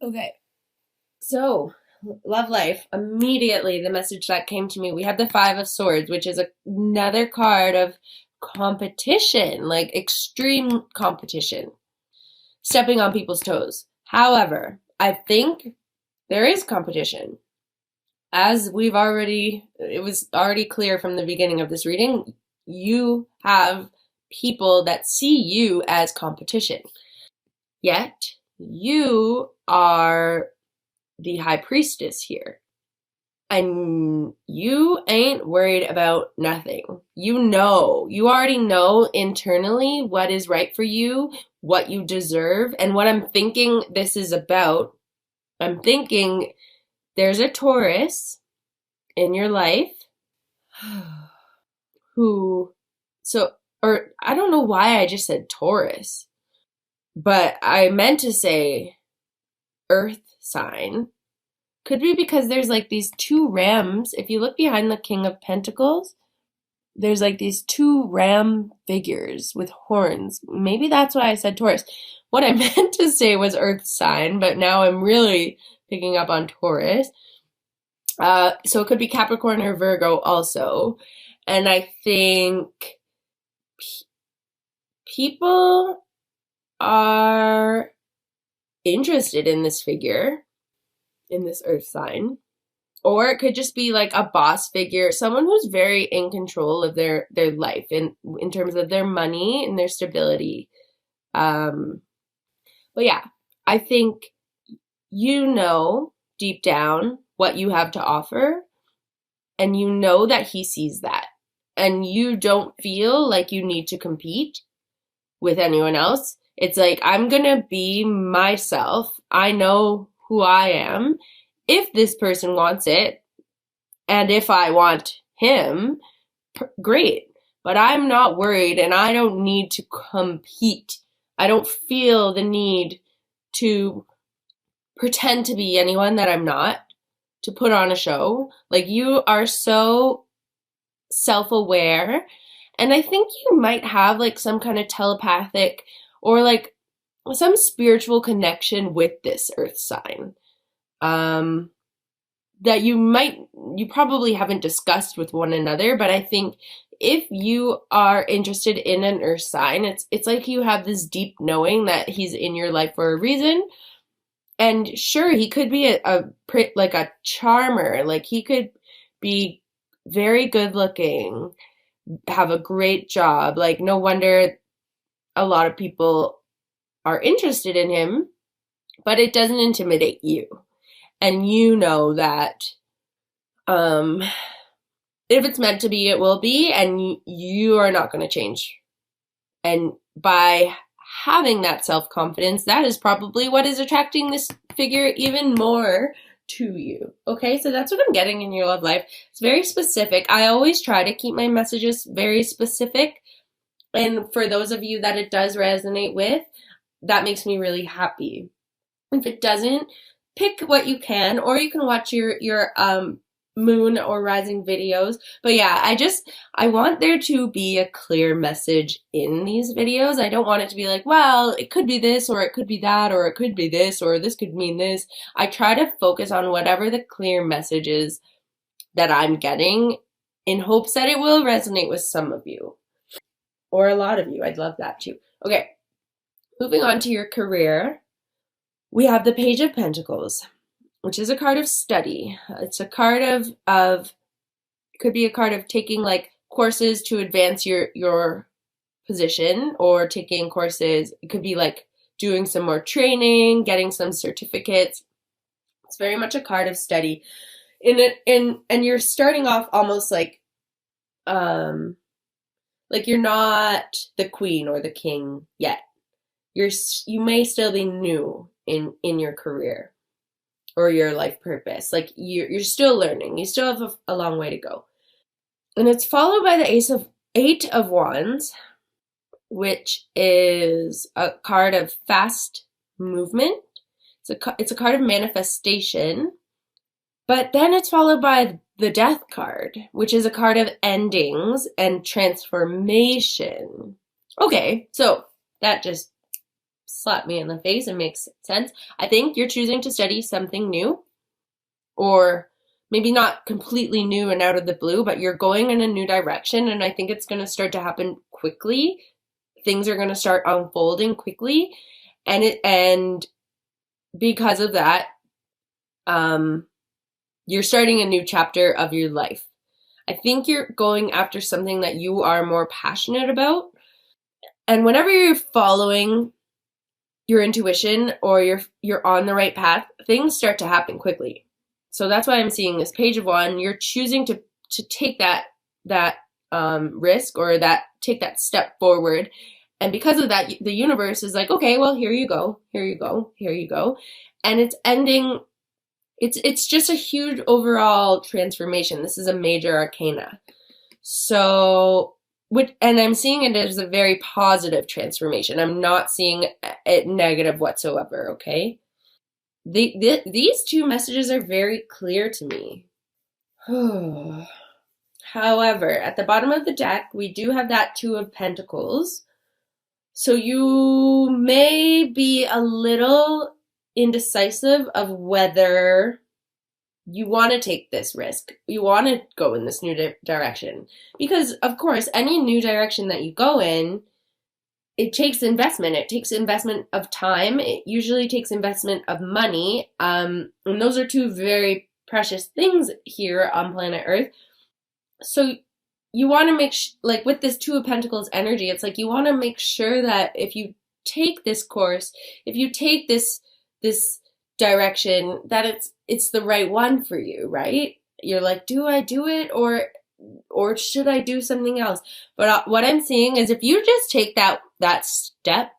Okay, so love life. Immediately, the message that came to me, we have the Five of Swords, which is another card of competition, like extreme competition, stepping on people's toes. However, I think there is competition. As it was already clear from the beginning of this reading, you have people that see you as competition. Yet, you are the high priestess here. And you ain't worried about nothing. You already know internally what is right for you, what you deserve, and what I'm thinking this is about. I'm thinking there's a Taurus in your life who, or I don't know why I just said Taurus, but I meant to say earth sign. Could be because there's like these two rams. If you look behind the King of Pentacles, there's like these two ram figures with horns. Maybe that's why I said Taurus. What I meant to say was earth sign, but now I'm really picking up on Taurus. So it could be Capricorn or Virgo also. And I think people are interested in this figure, in this earth sign. Or it could just be like a boss figure, someone who's very in control of their life in terms of their money and their stability. But yeah, I think you know deep down what you have to offer, and you know that he sees that. And you don't feel like you need to compete with anyone else. It's like, I'm gonna be myself. I know who I am. If this person wants it, and if I want him, great. But I'm not worried, and I don't need to compete. I don't feel the need to pretend to be anyone that I'm not, to put on a show. Like, you are so self-aware, and I think you might have like some kind of telepathic or like some spiritual connection with this earth sign. That you probably haven't discussed with one another, but I think if you are interested in an earth sign, it's like you have this deep knowing that he's in your life for a reason. And sure, he could be like a charmer, like he could be very good looking, have a great job. Like, no wonder a lot of people are interested in him, but it doesn't intimidate you. And you know that if it's meant to be, it will be, and you are not going to change. And by having that self-confidence, that is probably what is attracting this figure even more to you. Okay, so that's what I'm getting in your love life. It's very specific. I always try to keep my messages very specific. And for those of you that it does resonate with, that makes me really happy. If it doesn't, pick what you can, or you can watch your moon or rising videos. But yeah, I want there to be a clear message in these videos. I don't want it to be like, well, it could be this, or it could be that, or it could be this, or this could mean this. I try to focus on whatever the clear message is that I'm getting, in hopes that it will resonate with some of you, or a lot of you. I'd love that too. Okay, moving on to your career. We have the Page of Pentacles, which is a card of study. It's a card of could be a card of taking like courses to advance your position, or taking courses. It could be like doing some more training, getting some certificates. It's very much a card of study. And you're starting off almost like you're not the queen or the king yet. You may still be new in your career or your life purpose. Like, you're still learning. You still have a long way to go. And it's followed by the Eight of Wands, which is a card of fast movement. It's a card of manifestation. But then it's followed by the Death card, which is a card of endings and transformation. Okay, so that just slap me in the face and makes sense. I think you're choosing to study something new, or maybe not completely new and out of the blue, but you're going in a new direction. And I think it's going to start to happen quickly. Things are going to start unfolding quickly. And because of that, you're starting a new chapter of your life. I think you're going after something that you are more passionate about. And whenever you're following your intuition or you're on the right path, things start to happen quickly. So that's why I'm seeing this Page of Wands. You're choosing to take that risk, or take that step forward. And because of that, the universe is like, okay, well, here you go. And it's ending. It's just a huge overall transformation. This is a major arcana. So, and I'm seeing it as a very positive transformation. I'm not seeing it negative whatsoever, okay? These two messages are very clear to me. However, at the bottom of the deck, we do have that Two of Pentacles. So you may be a little indecisive of whether you want to take this risk. You want to go in this new direction. Because, of course, any new direction that you go in, it takes investment. It takes investment of time. It usually takes investment of money. And those are two very precious things here on planet Earth. So you want to make, like with this Two of Pentacles energy, it's like you want to make sure that if you take this course, if you take this direction, that it's the right one for you, right? You're like, do I do it, or should I do something else? But what I'm seeing is if you just take that step,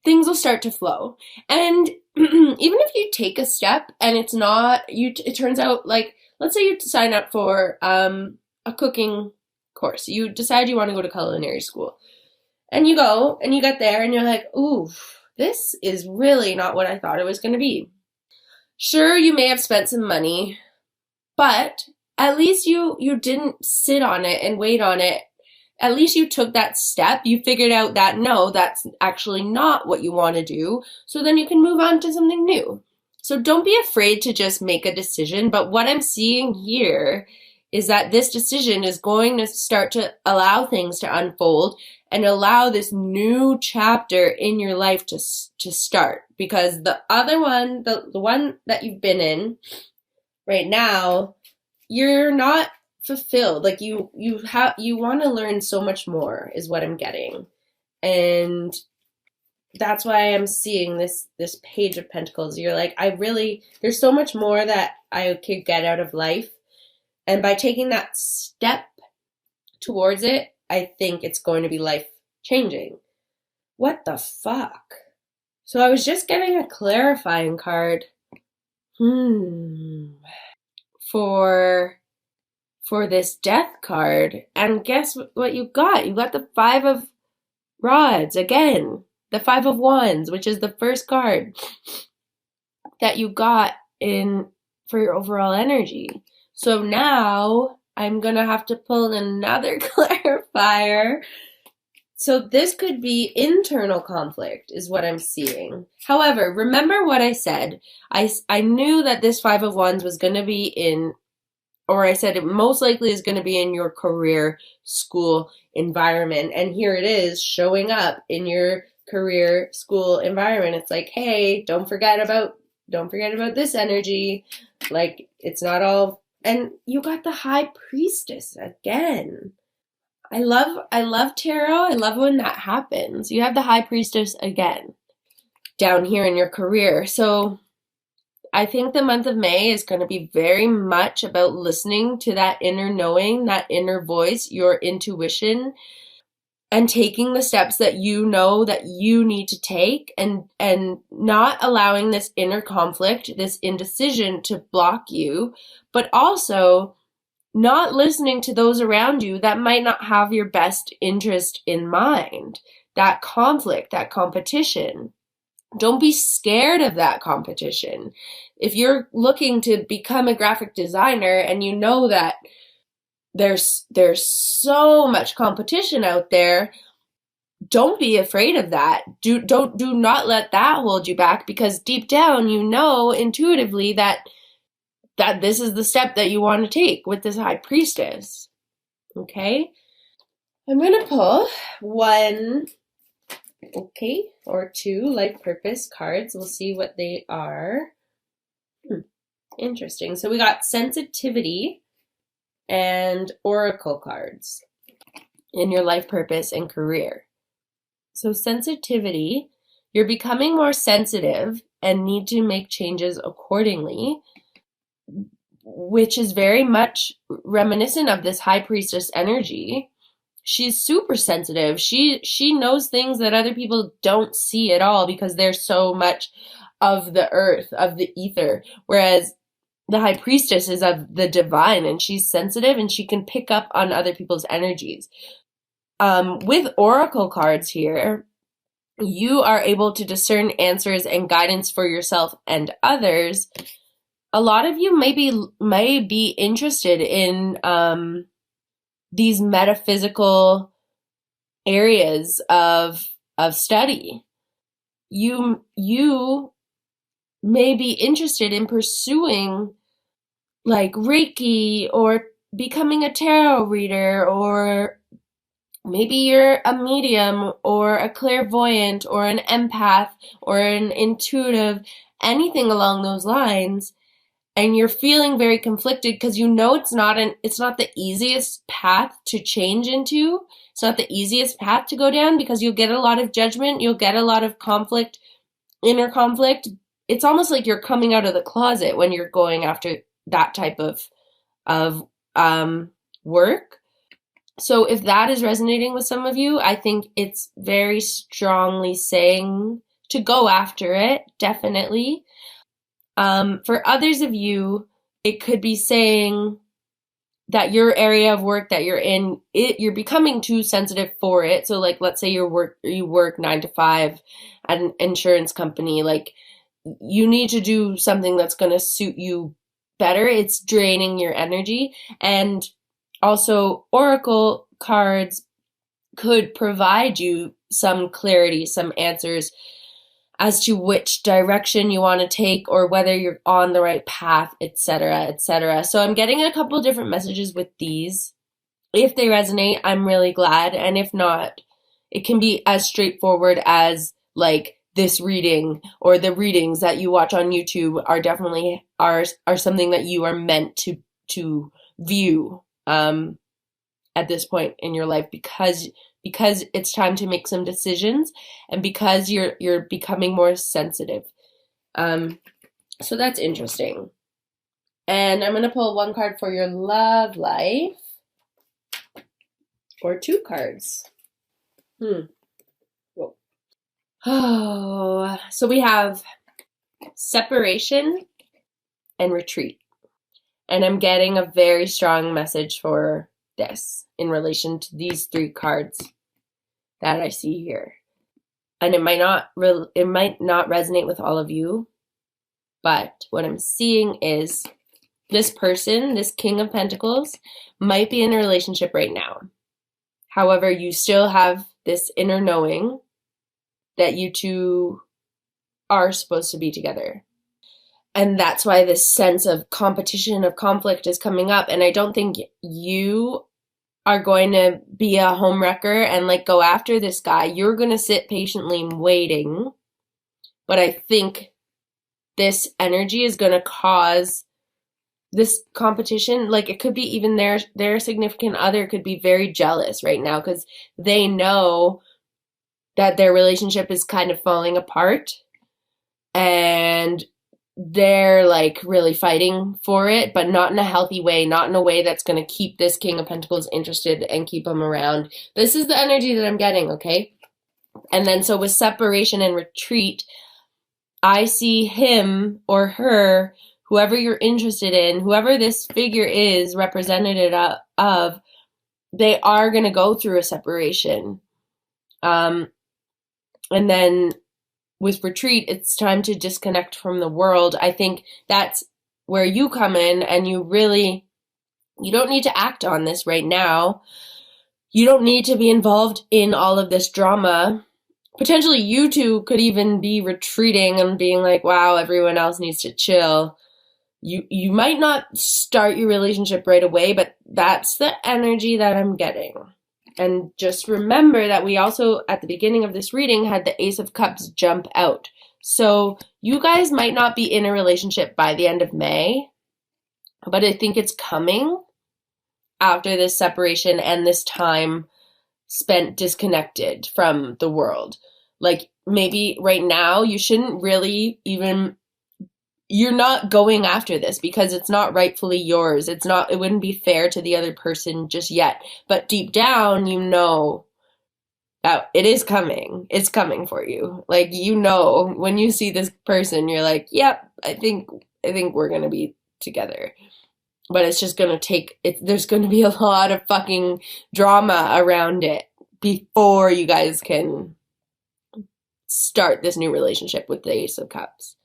things will start to flow. And even if you take a step and it's not, it turns out, like, let's say you sign up for a cooking course. You decide you want to go to culinary school. And you go and you get there and you're like, ooh, this is really not what I thought it was going to be. Sure, you may have spent some money, but at least you didn't sit on it and wait on it. At least you took that step. You figured out that, no, that's actually not what you want to do. So then you can move on to something new. So don't be afraid to just make a decision. But what I'm seeing here is that this decision is going to start to allow things to unfold and allow this new chapter in your life to start. Because the other one, the one that you've been in right now, you're not fulfilled. Like you want to learn so much more is what I'm getting. And that's why I'm seeing this Page of Pentacles. You're like, there's so much more that I could get out of life. And by taking that step towards it, I think it's going to be life changing. What the fuck? So I was just getting a clarifying card. For this Death card. And guess what you got? You got the Five of Rods again. The Five of Wands, which is the first card that you got in for your overall energy. So now I'm going to have to pull another clarifier. So this could be internal conflict is what I'm seeing. However, remember what I said. I knew that this Five of Wands was going to be in, or I said it most likely is going to be in your career school environment. And here it is showing up in your career school environment. It's like, hey, don't forget about this energy. Like, it's not all. And you got the High Priestess again. I love tarot. I love when that happens. You have the High Priestess again down here in your career. So I think the month of May is going to be very much about listening to that inner knowing, that inner voice, your intuition, and taking the steps that you know that you need to take, and not allowing this inner conflict, this indecision to block you, but also not listening to those around you that might not have your best interest in mind. That conflict, that competition. Don't be scared of that competition. If you're looking to become a graphic designer and you know that there's so much competition out there, don't be afraid of that. Do not let that hold you back, because deep down you know intuitively that this is the step that you want to take with this high priestess. Okay? I'm going to pull one, okay, or two life purpose cards. We'll see what they are. Interesting. So we got sensitivity and oracle cards in your life purpose and career. So sensitivity, you're becoming more sensitive and need to make changes accordingly, which is very much reminiscent of this high priestess energy. She's super sensitive. She knows things that other people don't see at all, because they're so much of the earth, of the ether, whereas the high priestess is of the divine, and she's sensitive and she can pick up on other people's energies. With oracle cards here, you are able to discern answers and guidance for yourself and others. A lot of you may be interested in these metaphysical areas of study. You may be interested in pursuing like Reiki, or becoming a tarot reader, or maybe you're a medium or a clairvoyant or an empath or an intuitive, anything along those lines. And you're feeling very conflicted because you know it's not the easiest path to change into. It's not the easiest path to go down, because you'll get a lot of judgment, you'll get a lot of conflict, inner conflict. It's almost like you're coming out of the closet when you're going after that type of work. So if that is resonating with some of you, I think it's very strongly saying to go after it, definitely. For others of you, it could be saying that your area of work that you're in, you're becoming too sensitive for it. So like, let's say you work 9 to 5 at an insurance company, like you need to do something that's going to suit you better. It's draining your energy. And also oracle cards could provide you some clarity, some answers as to which direction you want to take, or whether you're on the right path, etc., etc. So I'm getting a couple different messages with these. If they resonate, I'm really glad. And if not, it can be as straightforward as like this reading, or the readings that you watch on YouTube are definitely are something that you are meant to view at this point in your life, because it's time to make some decisions, and because you're becoming more sensitive. So that's interesting. And I'm going to pull one card for your love life, or two cards. Oh, so we have separation and retreat. And I'm getting a very strong message for this in relation to these three cards that I see here. And it might not resonate with all of you, but what I'm seeing is this person, this King of Pentacles, might be in a relationship right now. However, you still have this inner knowing that you two are supposed to be together. And that's why this sense of competition, of conflict is coming up. And I don't think you are going to be a homewrecker and like go after this guy. You're going to sit patiently waiting. But I think this energy is going to cause this competition. Like it could be even their significant other could be very jealous right now, because they know that their relationship is kind of falling apart, and they're like really fighting for it, but not in a healthy way, not in a way that's going to keep this King of Pentacles interested and keep him around. This is the energy that I'm getting, okay? And then so with separation and retreat, I see him or her, whoever you're interested in, whoever this figure is representative of, they are going to go through a separation. And then with retreat, it's time to disconnect from the world. I think that's where you come in, and you don't need to act on this right now. you don't need to be involved in all of this drama. Potentially you two could even be retreating and being like, wow, everyone else needs to chill. You might not start your relationship right away, but that's the energy that I'm getting. And just remember that we also, at the beginning of this reading, had the Ace of Cups jump out. So you guys might not be in a relationship by the end of May, but I think it's coming after this separation and this time spent disconnected from the world. Like, maybe right now you shouldn't really even, you're not going after this because it's not rightfully yours. It wouldn't be fair to the other person just yet. But deep down, you know that it is coming. It's coming for you. Like, you know, when you see this person, you're like, yep, I think we're going to be together. But it's just going to there's going to be a lot of fucking drama around it before you guys can start this new relationship with the Ace of Cups.